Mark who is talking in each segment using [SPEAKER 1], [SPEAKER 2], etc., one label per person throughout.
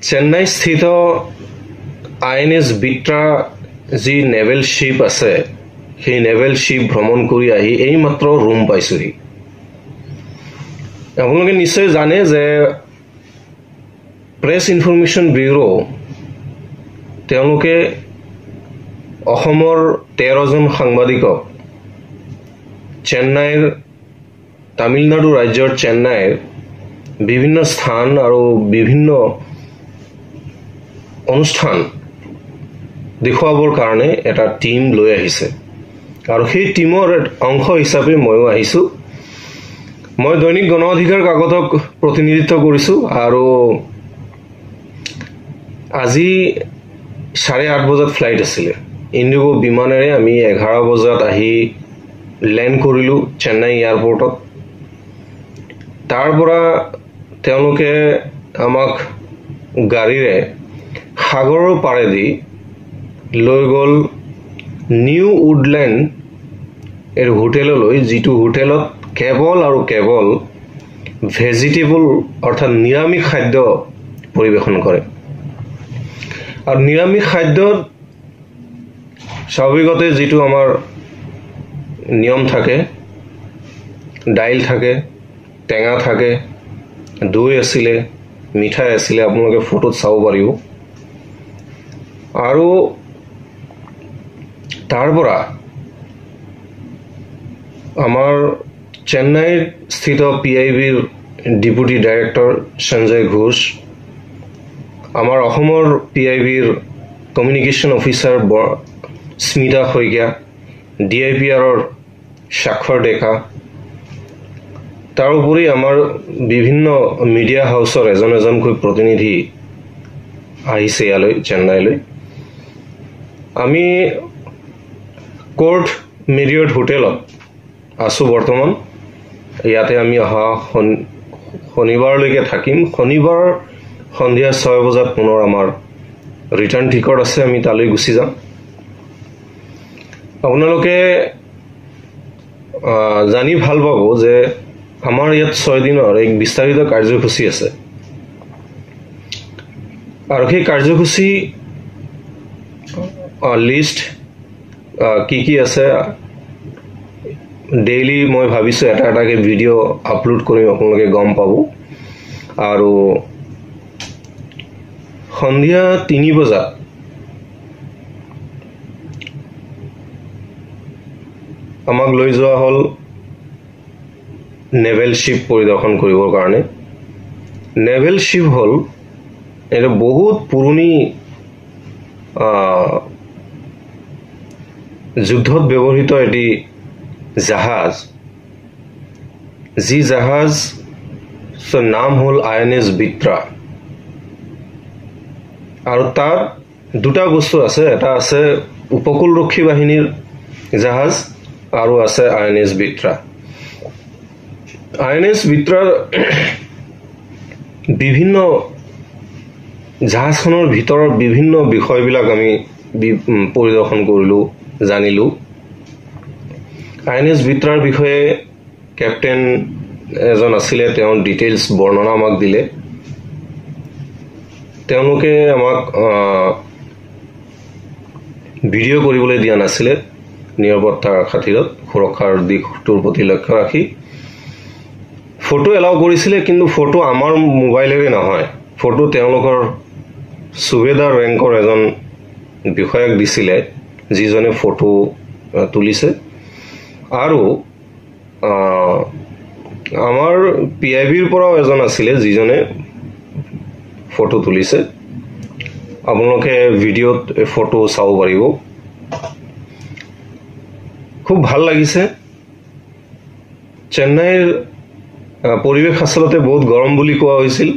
[SPEAKER 1] চেন্নাই স্থিত INS বিট্ৰা যি naval শিপ আছে সেই নেভেল শিপ ভ্ৰমণ কৰি আহি এইমাত্ৰ ৰুম পাইছোহি আপোনালোকে নিশ্চয় জানে যে প্ৰেছ ইনফৰমেশ্যন ব্যুৰো তেওঁলোকে অসমৰ 13 জন সাংবাদিকক চেন্নাইৰ তামিলনাডু ৰাজ্যৰ চেন্নাইৰ বিভিন্ন স্থান আৰু বিভিন্ন অনুষ্ঠান দেখুৱাবৰ কাৰণে এটা টিম লৈ আহিছে আৰু সেই টিমৰ অংশ হিচাপে ময়ো আহিছো মই দৈনিক গণ অধিকাৰ কাকতক প্ৰতিনিধিত্ব কৰিছো আৰু আজি 8:30 বজাত ফ্লাইট আছিল ইণ্ডিগো বিমানেৰে আমি 11 বজাত আহি ল্যান্ড কৰিলো চেন্নাই এয়াৰপৰ্টত তাৰ পৰা তেওঁলোকে আমাক গাড়ীৰে সাগৰৰ পাৰেদি লৈ গল নিউ উডল্যান্ড এৰ হোটেললৈ যিটো হোটেলত কেৱল আৰু কেৱল ভেজিটেবল অৰ্থাৎ নিৰামিষ খাদ্য পৰিবেশন কৰে আৰু নিৰামিষ খাদ্যত স্বাভাৱিকতে যিটো আমাৰ নিয়ম থাকে ডাইল থাকে টেঙা থাকে দৈ আছিল মিঠাই আছিল আপোনালোকে ফটোত চাব পাৰিব আৰু তাৰ পৰা আমাৰ চেন্নাই স্থিত PIBৰ ডেপুটি ডাইৰেক্টৰ সঞ্জয় ঘোষ আমাৰ অসমৰ PIBৰ কমিউনিকেশ্যন অফিচাৰ স্মিতা শইকীয়া DIPRৰ স্বাক্ষৰ ডেকা তাৰোপৰি আমাৰ বিভিন্ন মিডিয়া হাউচৰ এজনকৈ প্ৰতিনিধি আহিছে ইয়ালৈ চেন্নাইলৈ আমি কোৰ্ট মেৰিয়ট হোটেলত আছো বৰ্তমান ইয়াতে আমি অহা শনিবাৰলৈকে থাকিম শনিবাৰ সন্ধিয়া 6 বজাত পুনৰ আমাৰ ৰিটাৰ্ণ টিকট আছে আমি তালৈ গুচি যাম আপোনালোকে জানি ভাল পাব যে আমাৰ ইয়াত 6 দিনৰ এক বিস্তাৰিত কাৰ্যসূচী আছে আৰু সেই কাৰ্যসূচী লিষ্ট কি আছে ডেইলি মই ভাবিছো এটাকে ভিডিঅ' আপলোড কৰিম আপোনালোকে গম পাব আৰু সন্ধিয়া 3 বজাত আমাক লৈ যোৱা হল নেভেল শিপ পৰিদৰ্শন কৰিবৰ কাৰণে নেভেল শিপ হল এটা বহুত পুৰণি যুদ্ধত ব্যৱহৃত এটি জাহাজ যি জাহাজ নাম হল INS বিট্ৰা আৰু তাৰ দুটা বস্তু আছে এটা আছে উপকূলৰক্ষী বাহিনীৰ জাহাজ আৰু আছে INS বিট্ৰা INS বিট্ৰাৰ বিভিন্ন জাহাজখনৰ ভিতৰৰ বিভিন্ন বিষয়বিলাক আমি পৰিদৰ্শন কৰিলো জানিলো INS বিট্ৰাৰ বিষয়ে কেপ্টেইন এজন আছিল তেওঁ ডিটেইলছ বৰ্ণনা আমাক দিলে তেওঁলোকে আমাক ভিডিঅ' কৰিবলৈ দিয়া নাছিল নিৰাপত্তাৰ খাতিৰত সুৰক্ষাৰ দিশটোৰ প্ৰতি লক্ষ্য ৰাখি ফটো এলাও কৰিছিল কিন্তু ফটো আমাৰ মোবাইলেৰে নহয় ফটো তেওঁলোকৰ সুবেদাৰ ৰেংকৰ এজন বিষয়ক দিছিল যিজনে ফটো তুলিছে আৰু আমাৰ PIBৰ পৰাও এজন আছিল যিজনে ফটো তুলিছে আপোনালোকে ভিডিঅ'ত ফটো চাব পাৰিব খুব ভাল লাগিছে চেন্নাইৰ পৰিৱেশ আচলতে বহুত গৰম বুলি কোৱা হৈছিল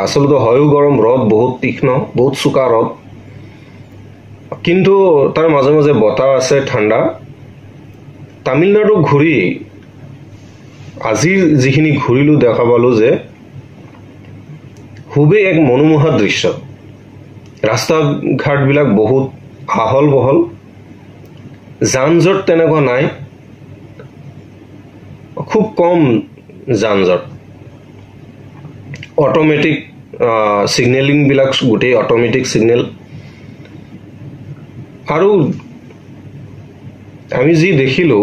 [SPEAKER 1] আসলতে হয়ও গৰম ৰদ বহুত তীক্ষ্ণ বহুত চোকা ৰদ কিন্তু তাৰ মাজে মাজে বতাহ আছে ঠাণ্ডা তামিলনাডু ঘূৰি আজি যিখিনি ঘূৰিলো দেখা পালো যে খুবেই এক মনোমোহা দৃশ্য ৰাস্তা ঘাট বিলাক বহুত আহল বহল যানজট তেনেকুৱা নাই খুব কম যানজট অটোমেটিক সিগনেলিং বিলাক গোটেই অটোমেটিক সিগনেল আৰু আমি যি দেখিলো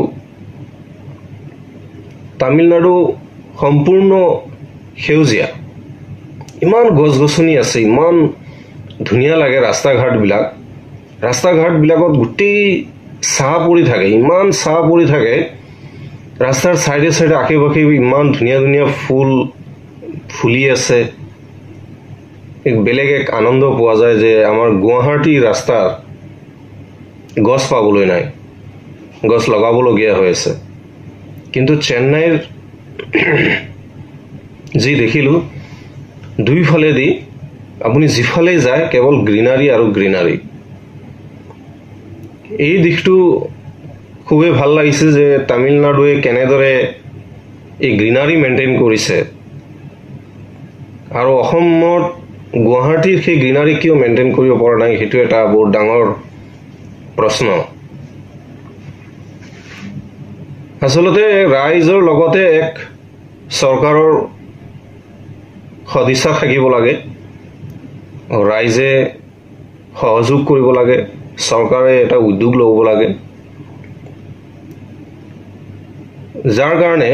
[SPEAKER 1] তামিলনাডু সম্পূৰ্ণ সেউজীয়া ইমান গছ-গছনি আছে ইমান ধুনীয়া লাগে ৰাস্তা ঘাট বিলাকত গোটেই ছাঁ পৰি থাকে ইমান ছাঁ পৰি থাকে ৰাস্তাৰ সাইডে সাইডে আশে-পাশে ইমান ধুনীয়া ধুনীয়া ফুল ফুলি আছে এক বেলেগ এক আনন্দ পোৱা যায় যে আমাৰ গুৱাহাটী ৰাস্তাৰ গছ পাবলৈ নাই গছ লগাবলগীয়া হৈ আছে কিন্তু চেন্নাইৰ যি দেখিলো দুইফালে দি আপুনি যিফালে যায় কেৱল গ্ৰীনাৰী আৰু গ্ৰীনাৰী এই দিশটো খুবেই ভাল লাগিছে যে তামিলনাডুৱে কেনেদৰে এই গ্ৰীনাৰী মেইনটেইন কৰিছে আৰু অসমত গুৱাহাটীৰ সেই গ্ৰীনাৰী কিয় মেইনটেইন কৰিব পৰা নাই সেইটো এটা বহুত ডাঙৰ প্ৰশ্ন আসলতে ৰাইজৰ লগতে এক চৰকাৰৰ সদিচ্ছা থাকিব লাগে ৰাইজে সহযোগ কৰিব লাগে চৰকাৰে এটা উদ্যোগ ল'ব লাগে যাৰ কাৰণে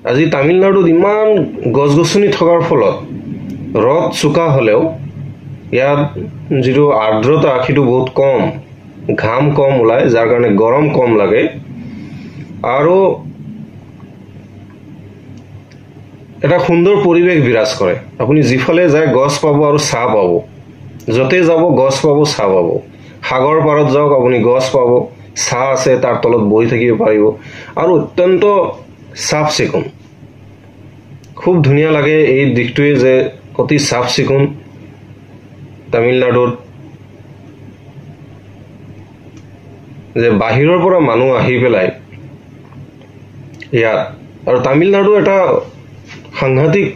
[SPEAKER 1] আজি তামিলনাডুত ইমান গছ-গছনি থকাৰ ফলত ৰদ চুকা হলেও ইয়াত যিটো আৰ্দ্ৰতা সেইটো বহুত কম ঘাম কম ওলায় যাৰ কাৰণে গৰম কম লাগে আৰু এটা সুন্দৰ পৰিৱেশ বিৰাজ কৰে আপুনি যিফালে যায় গছ পাব আৰু ছাঁ পাব যতে যাব গছ পাব ছাঁ পাব সাগৰ পাৰত যাওক আপুনি গছ পাব ছাঁ আছে তাৰ তলত বহি থাকিব পাৰিব আৰু অত্যন্ত সাফ চিকুণ খুব ধুনীয়া লাগে এই দিশটোৱে যে অতি সাফ চিকুণ তামিলনাডুত যে বাহিৰৰ পৰা মানুহ আহি পেলাই ইয়াত আৰু তামিলনাডু এটা সাংঘাতিক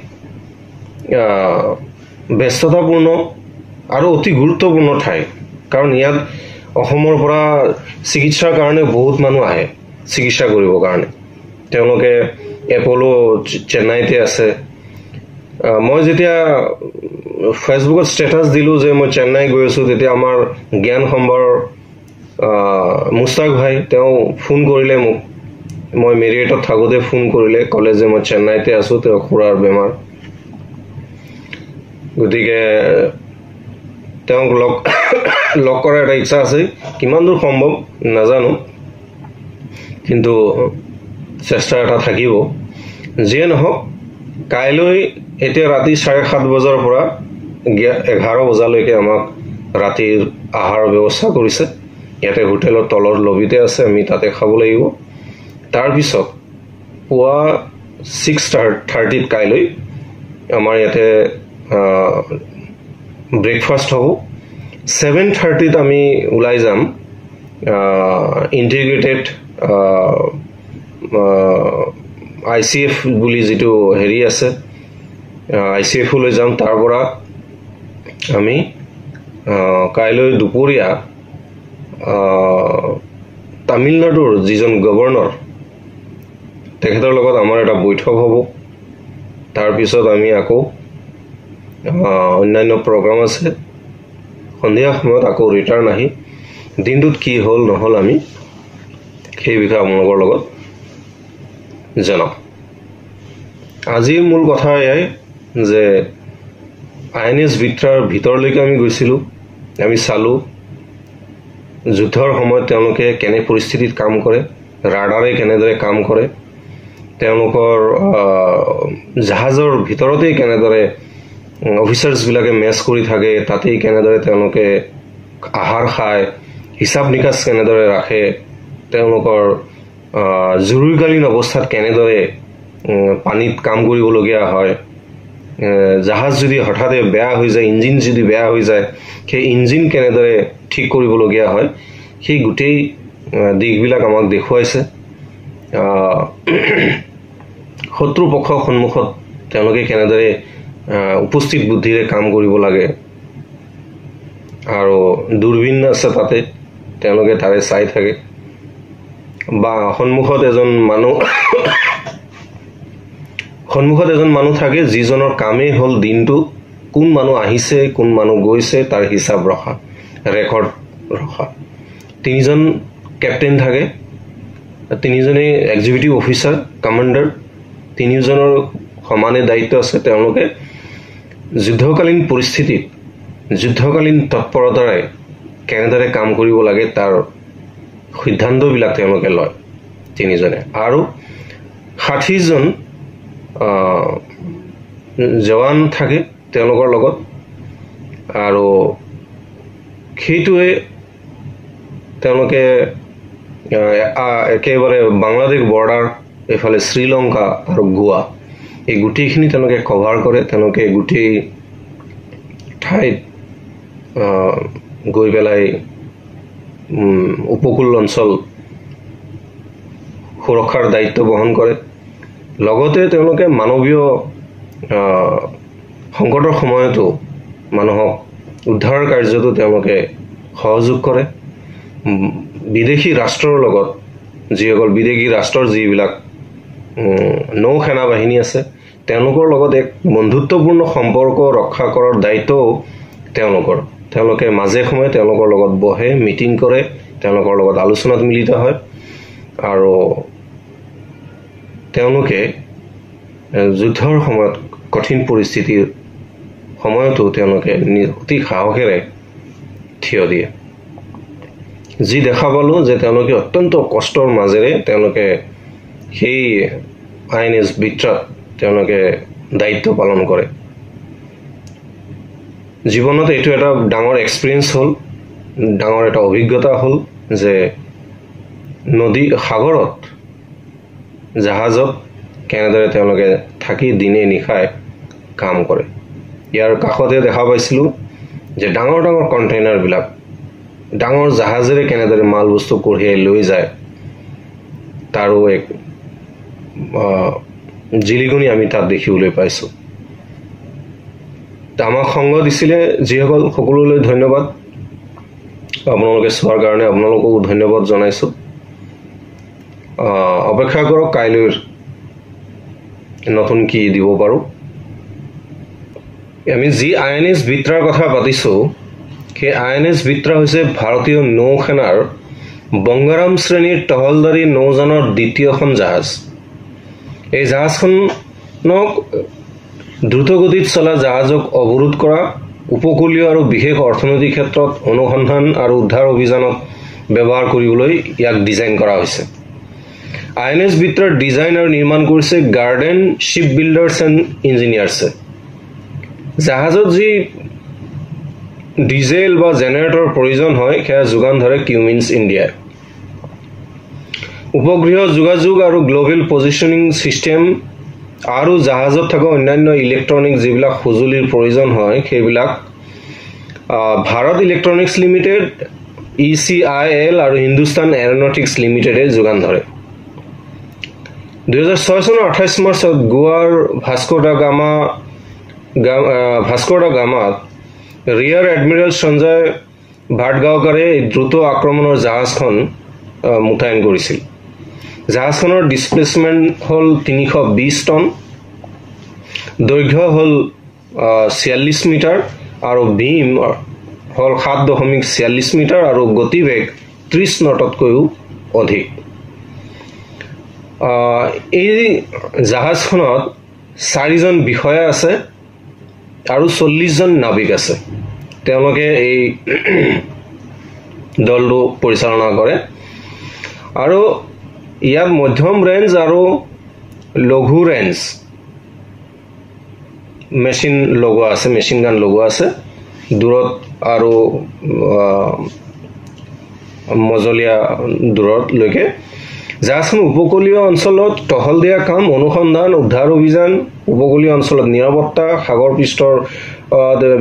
[SPEAKER 1] ব্যস্ততাপূৰ্ণ আৰু অতি গুৰুত্বপূৰ্ণ ঠাই কাৰণ ইয়াত অসমৰ পৰা চিকিৎসাৰ কাৰণে বহুত মানুহ আহে চিকিৎসা কৰিবৰ কাৰণে তেওঁলোকে এপলো চেন্নাইতে আছে মই যেতিয়া ফেসবুকত ষ্টেটাছ দিলো যে মই চেন্নাই গৈ আছো তেতিয়া আমাৰ জ্ঞান সম্ভাৰৰ মুস্তাক ভাই তেওঁ ফোন কৰিলে মোক মই মেৰিয়েটত থাকোতে ফোন কৰিলে কলে যে মই চেন্নাইতে আছো তেওঁ খুৰাৰ বেমাৰ গতিকে তেওঁক লগ কৰাৰ এটা ইচ্ছা আছে কিমান দূৰ সম্ভৱ নাজানো কিন্তু চেষ্টা এটা থাকিব যিয়ে নহওক কাইলৈ এতিয়া ৰাতি 7:30 বজাৰ পৰা 11 বজালৈকে আমাক ৰাতিৰ আহাৰৰ ব্যৱস্থা কৰিছে ইয়াতে হোটেলৰ তলৰ লবিতে আছে আমি তাতে খাব লাগিব তাৰ পিছত পুৱা 6:30 কাইলৈ আমাৰ ইয়াতে ব্ৰেকফাষ্ট হ'ব 7:30 আমি ওলাই যাম ইন্টিগ্ৰেটেড ICF বুলি যেটো হেৰি আছে ICF লৈ যাম তাৰ পৰা আমি কাইলৈ দুপৰীয়া তামিলনাডুৰ যিজন গভৰ্ণৰ তেখেতৰ লগত আমাৰ এটা বৈঠক হ'ব তাৰ পিছত আমি আকৌ অন্যান্য প্ৰগ্ৰাম আছে সন্ধিয়া সময়ত আকৌ ৰিটাৰ্ণ আহি দিনটোত কি হ'ল নহল আমি সেই বিষয়ে আপোনালোকৰ লগত জনাম আজিৰ মূল কথা এয়াই যে INS বিত্ৰাৰ ভিতৰলৈকে আমি গৈছিলো আমি চালো যুদ্ধৰ সময়ত তেওঁলোকে কেনে পৰিস্থিতিত কাম কৰে ৰাডাৰে কেনেদৰে কাম কৰে তেওঁলোকৰ জাহাজৰ ভিতৰতে কেনেদৰে অফিচাৰ্স বিলাকে মেচ কৰি থাকে তাতেই কেনেদৰে তেওঁলোকে আহাৰ খায় হিচাপ নিকাচ কেনেদৰে ৰাখে তেওঁলোকৰ জৰুৰীকালীন অৱস্থাত কেনেদৰে পানীত কাম কৰিবলগীয়া হয় জাহাজ যদি হঠাতে বেয়া হৈ যায় ইঞ্জিন যদি বেয়া হৈ যায় সেই ইঞ্জিন কেনেদৰে ঠিক কৰিবলগীয়া হয় সেই গোটেই দিশবিলাক আমাক দেখুৱাইছে শত্ৰুপক্ষৰ সন্মুখত তেওঁলোকে কেনেদৰে উপস্থিত বুদ্ধিৰে কাম কৰিব লাগে আৰু দূৰবীন আছে তাতে তেওঁলোকে তাৰে চাই থাকে বা সন্মুখত এজন মানুহ থাকে যিজনৰ কামেই হ'ল দিনটো কোন মানুহ আহিছে কোন মানুহ গৈছে তাৰ হিচাপ ৰখা ৰেকৰ্ড ৰখা তিনিজন কেপ্টেইন থাকে তিনিজনে এক্সিকিউটিভ অফিচাৰ কমান্ডাৰ তিনিজনৰ সমানে দায়িত্ব আছে তেওঁলোকে যুদ্ধকালীন পৰিস্থিতিত যুদ্ধকালীন তৎপৰতাৰে কেনেদৰে কাম কৰিব লাগে তাৰ সিদ্ধান্তবিলাক তেওঁলোকে লয় তিনিজনে আৰু 60 জন জৱান থাকে তেওঁলোকৰ লগত আৰু সেইটোৱে তেওঁলোকে একেবাৰে বাংলাদেশ বৰ্ডাৰ এফালে শ্ৰীলংকা আৰু গোৱা এই গোটেইখিনি তেওঁলোকে কভাৰ কৰে তেওঁলোকে গোটেই ঠাইত গৈ পেলাই উপকূল অঞ্চল সুৰক্ষাৰ দায়িত্ব বহন কৰে লগতে তেওঁলোকে মানৱীয় সংকটৰ সময়তো মানুহক উদ্ধাৰ কাৰ্যতো তেওঁলোকে সহযোগ কৰে বিদেশী ৰাষ্ট্ৰৰ লগত যিসকল বিদেশী ৰাষ্ট্ৰৰ যিবিলাক নৌ সেনা বাহিনী আছে তেওঁলোকৰ লগত এক বন্ধুত্বপূৰ্ণ সম্পৰ্ক ৰক্ষা কৰাৰ দায়িত্বও তেওঁলোকে মাজে সময়ে তেওঁলোকৰ লগত বহে মিটিং কৰে তেওঁলোকৰ লগত আলোচনাত মিলিত হয় আৰু তেওঁলোকে যুদ্ধৰ সময়ত কঠিন পৰিস্থিতিৰ সময়তো তেওঁলোকে অতি সাহসেৰে থিয় দিয়ে যি দেখা পালো যে তেওঁলোকে অত্যন্ত কষ্টৰ মাজেৰে তেওঁলোকে সেই আইএনএছ বিত্ৰাত তেওঁলোকে দায়িত্ব পালন কৰে জীৱনত এইটো এটা ডাঙৰ এক্সপেৰিয়েন্স হ'ল ডাঙৰ এটা অভিজ্ঞতা হ'ল যে নদী সাগৰত জাহাজত কেনেদৰে তেওঁলোকে থাকি দিনে নিশাই কাম কৰে ইয়াৰ কাষতে দেখা পাইছিলো যে ডাঙৰ ডাঙৰ কণ্টেইনাৰবিলাক ডাঙৰ জাহাজেৰে কেনেদৰে মাল বস্তু কঢ়িয়াই লৈ যায় তাৰো এক জিলিগুনি আমি তাত দেখিবলৈ পাইছো আমাক সংগ দিছিলে যিসকল সকলোলৈ ধন্যবাদ আপোনালোকে চোৱাৰ কাৰণে আপোনালোককো ধন্যবাদ জনাইছো অপেক্ষা কৰক কাইলৈৰ নতুন কি দিব পাৰো আমি যি আইএনএছ বিত্ৰাৰ কথা পাতিছো সেই আইএনএছ বিত্ৰা হৈছে ভাৰতীয় নৌসেনাৰ বংগাৰাম শ্ৰেণীৰ টহলদাৰী নৌযানৰ দ্বিতীয়খন জাহাজ এই জাহাজখনক দ্ৰুতগতিত চলা জাহাজক অৱৰোধ কৰা উপকূলীয় আৰু বিশেষ অৰ্থনৈতিক ক্ষেত্ৰত অনুসন্ধান আৰু উদ্ধাৰ অভিযানত ব্যৱহাৰ কৰিবলৈ ইয়াক ডিজাইন কৰা হৈছে আইএনএছ বিত্ৰাৰ ডিজাইন আৰু নিৰ্মাণ কৰিছে গাৰ্ডেন শিপ বিল্ডাৰ্ছ এণ্ড ইঞ্জিনিয়াৰ্ছে জাহাজত যি ডিজেল বা জেনেৰেটৰ প্ৰয়োজন হয় সেয়া যোগান ধৰে কিউমিন্স ইণ্ডিয়া উপগ্ৰহ যোগাযোগ আৰু গ্লোবেল পজিশনিং সিস্টেম আৰু জাহাজত থকা অন্যান্য ইলেক্ট্ৰনিক যিবিলাক সঁজুলিৰ প্ৰয়োজন হয় সেইবিলাক ভাৰত ইলেক্ট্ৰনিক্স লিমিটেড ECIL আৰু হিন্দুস্তান এৰোনটিক্স লিমিটেডে যোগান ধৰে 2006 চনৰ 28 মাৰ্চত গোৱাৰ ভাস্কো ডা গামাত ৰিয়াৰ এডমিৰেল সঞ্জয় ভাটগাঁওকাৰে দ্ৰুত আক্ৰমণৰ জাহাজখন মুতায়ন কৰিছিল জাহাজখনৰ ডিসপ্লেসমেন্ট হল 320 টন দৈৰ্ঘ্য হল 46 মিটাৰ আৰু বিম হল 7.46 মিটাৰ আৰু গতিবেগ 30 নটতকৈও অধিক এই জাহাজখনত 4 জন বিষয়া আছে আৰু 40 জন নাবিক আছে তেওঁলোকে এই দলটো পৰিচালনা কৰে আৰু ইয়াত মধ্যম ৰেঞ্জ আৰু লঘু ৰেঞ্জ মেচিন লগোৱা আছে মেচিন গান লগোৱা আছে দূৰত আৰু মজলীয়া দূৰত লৈকে জাহাজখন উপকূলীয় অঞ্চলত টহল দিয়া কাম অনুসন্ধান উদ্ধাৰ অভিযান উপকূলীয় অঞ্চলত নিৰাপত্তা সাগৰ পৃষ্ঠৰ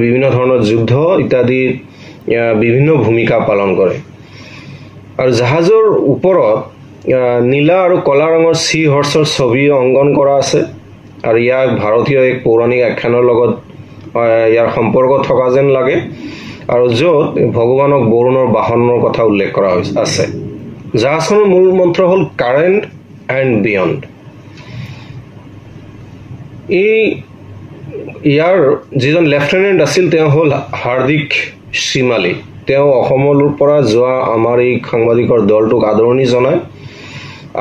[SPEAKER 1] বিভিন্ন ধৰণৰ যুদ্ধ ইত্যাদি বিভিন্ন ভূমিকা পালন কৰে আৰু জাহাজৰ ওপৰত নীলা আৰু কলা ৰঙৰ সি হৰ্ছৰ ছবি অংকন কৰা আছে আৰু ইয়াক ভাৰতীয় এক পৌৰাণিক আখ্যানৰ লগত ইয়াৰ সম্পৰ্ক থকা যেন লাগে আৰু য'ত ভগৱানক বৰুণৰ বাহনৰ কথা উল্লেখ কৰা আছে জাহাজখনৰ মূল মন্ত্ৰ হ'ল কাৰেণ্ট এণ্ড বিয়ণ্ড এই ইয়াৰ যিজন লেফটেনেণ্ট আছিল তেওঁ হ'ল হাৰ্দিক শ্ৰীমালী। তেওঁ অসমৰ পৰা যোৱা আমাৰ এই সাংবাদিকৰ দলটোক আদৰণি জনায়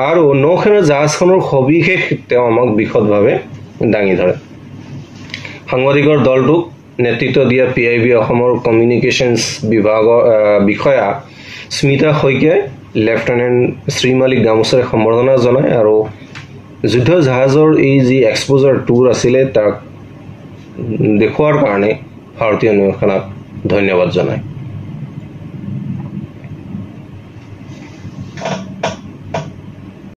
[SPEAKER 1] আৰু নৌসেনা জাহাজখনৰ সবিশেষ তেওঁ আমাক বিশদভাৱে দাঙি ধৰে। সাংবাদিকৰ দলটোক নেতৃত্ব দিয়া PIB অসমৰ কমিউনিকেশ্যনছ বিভাগৰ বিষয়া স্মিতা শইকীয়াই লেফটেনেণ্ট শ্ৰীমালীক গামোচাৰে সম্বৰ্ধনা জনায় আৰু যুদ্ধ জাহাজৰ এই যি এক্সপ'জাৰ টুৰ আছিলে তাক দেখুৱাৰ কাৰণে ভাৰতীয় নৌসেনাক ধন্যবাদ জনায়।